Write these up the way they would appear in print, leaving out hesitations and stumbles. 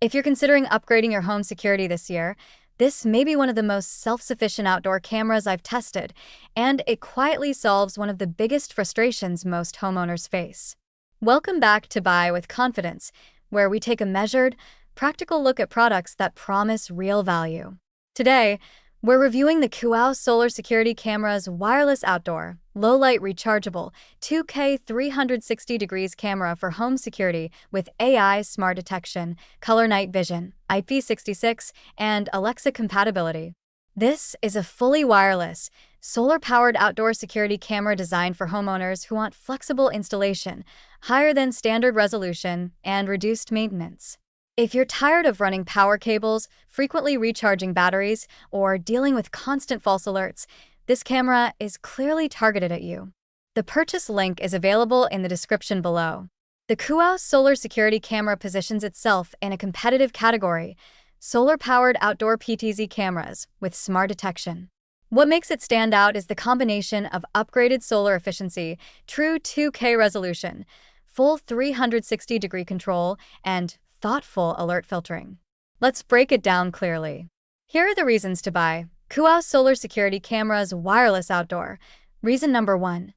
If you're considering upgrading your home security this year, this may be one of the most self-sufficient outdoor cameras I've tested, and it quietly solves one of the biggest frustrations most homeowners face. Welcome back to Buy with Confidence, where we take a measured, practical look at products that promise real value. Today, we're reviewing the Cooau Solar Security Camera's wireless outdoor, low-light rechargeable, 2K 360 degrees camera for home security with AI smart detection, color night vision, IP66, and Alexa compatibility. This is a fully wireless, solar-powered outdoor security camera designed for homeowners who want flexible installation, higher than standard resolution, and reduced maintenance. If you're tired of running power cables, frequently recharging batteries, or dealing with constant false alerts, this camera is clearly targeted at you. The purchase link is available in the description below. The Cooau Solar Security Camera positions itself in a competitive category: solar-powered outdoor PTZ cameras with smart detection. What makes it stand out is the combination of upgraded solar efficiency, true 2K resolution, full 360-degree control, and thoughtful alert filtering. Let's break it down clearly. Here are the reasons to buy Cooau Solar Security Camera's wireless outdoor. Reason number 1.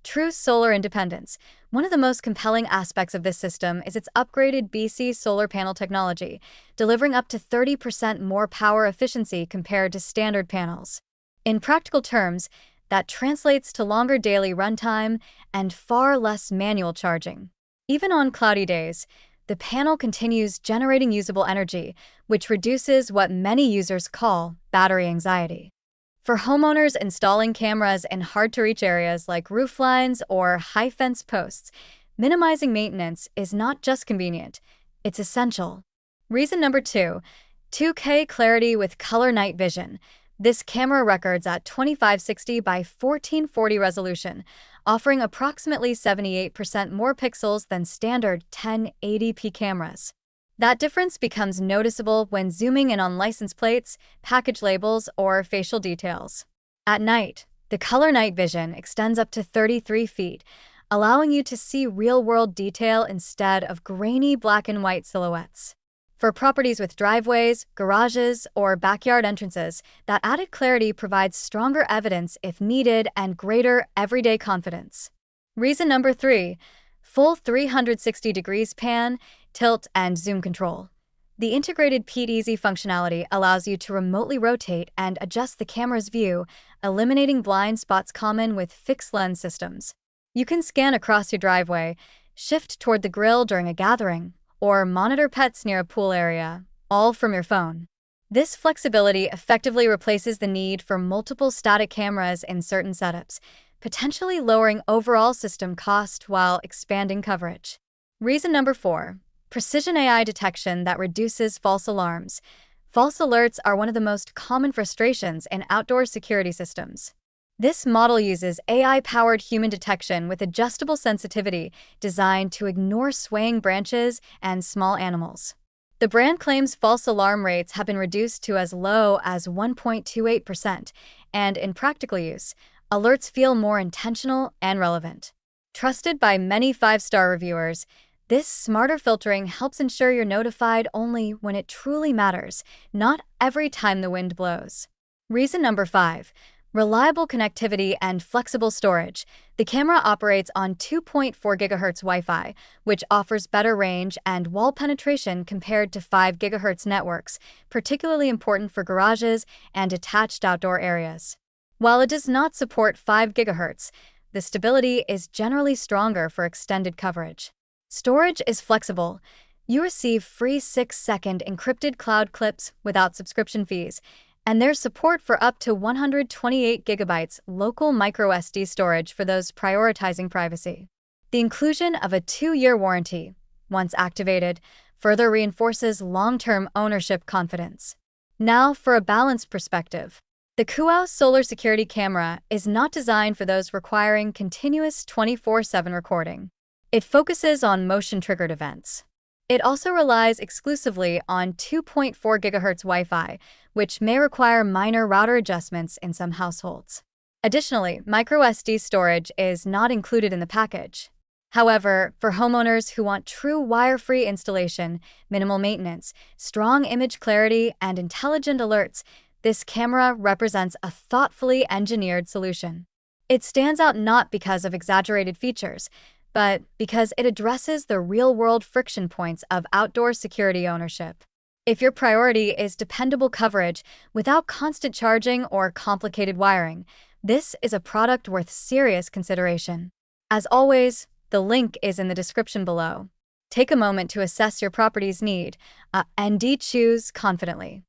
True solar independence. One of the most compelling aspects of this system is its upgraded BC solar panel technology, delivering up to 30% more power efficiency compared to standard panels. In practical terms, that translates to longer daily runtime and far less manual charging. Even on cloudy days, the panel continues generating usable energy, which reduces what many users call battery anxiety. For homeowners installing cameras in hard-to-reach areas like rooflines or high-fence posts, minimizing maintenance is not just convenient, it's essential. Reason number 2, 2K clarity with color night vision. This camera records at 2560 by 1440 resolution, offering approximately 78% more pixels than standard 1080p cameras. That difference becomes noticeable when zooming in on license plates, package labels, or facial details. At night, the color night vision extends up to 33 feet, allowing you to see real-world detail instead of grainy black and white silhouettes. For properties with driveways, garages, or backyard entrances, that added clarity provides stronger evidence if needed and greater everyday confidence. Reason number 3, full 360 degrees pan, tilt, and zoom control. The integrated PTZ functionality allows you to remotely rotate and adjust the camera's view, eliminating blind spots common with fixed lens systems. You can scan across your driveway, shift toward the grill during a gathering, or monitor pets near a pool area, all from your phone. This flexibility effectively replaces the need for multiple static cameras in certain setups, potentially lowering overall system cost while expanding coverage. Reason number 4, precision AI detection that reduces false alarms. False alerts are one of the most common frustrations in outdoor security systems. This model uses AI-powered human detection with adjustable sensitivity designed to ignore swaying branches and small animals. The brand claims false alarm rates have been reduced to as low as 1.28%, and in practical use, alerts feel more intentional and relevant. Trusted by many 5-star reviewers, this smarter filtering helps ensure you're notified only when it truly matters, not every time the wind blows. Reason number 5. Reliable connectivity and flexible storage. The camera operates on 2.4 GHz Wi-Fi, which offers better range and wall penetration compared to 5 GHz networks, particularly important for garages and attached outdoor areas. While it does not support 5 GHz, the stability is generally stronger for extended coverage. Storage is flexible. You receive free 6-second encrypted cloud clips without subscription fees, and there's support for up to 128 GB local microSD storage for those prioritizing privacy. The inclusion of a 2-year warranty, once activated, further reinforces long-term ownership confidence. Now for a balanced perspective. The Cooau Solar Security Camera is not designed for those requiring continuous 24/7 recording. It focuses on motion-triggered events. It also relies exclusively on 2.4 GHz Wi-Fi, which may require minor router adjustments in some households. Additionally, microSD storage is not included in the package. However, for homeowners who want true wire-free installation, minimal maintenance, strong image clarity, and intelligent alerts, this camera represents a thoughtfully engineered solution. It stands out not because of exaggerated features, but because it addresses the real-world friction points of outdoor security ownership. If your priority is dependable coverage without constant charging or complicated wiring, this is a product worth serious consideration. As always, the link is in the description below. Take a moment to assess your property's need and choose confidently.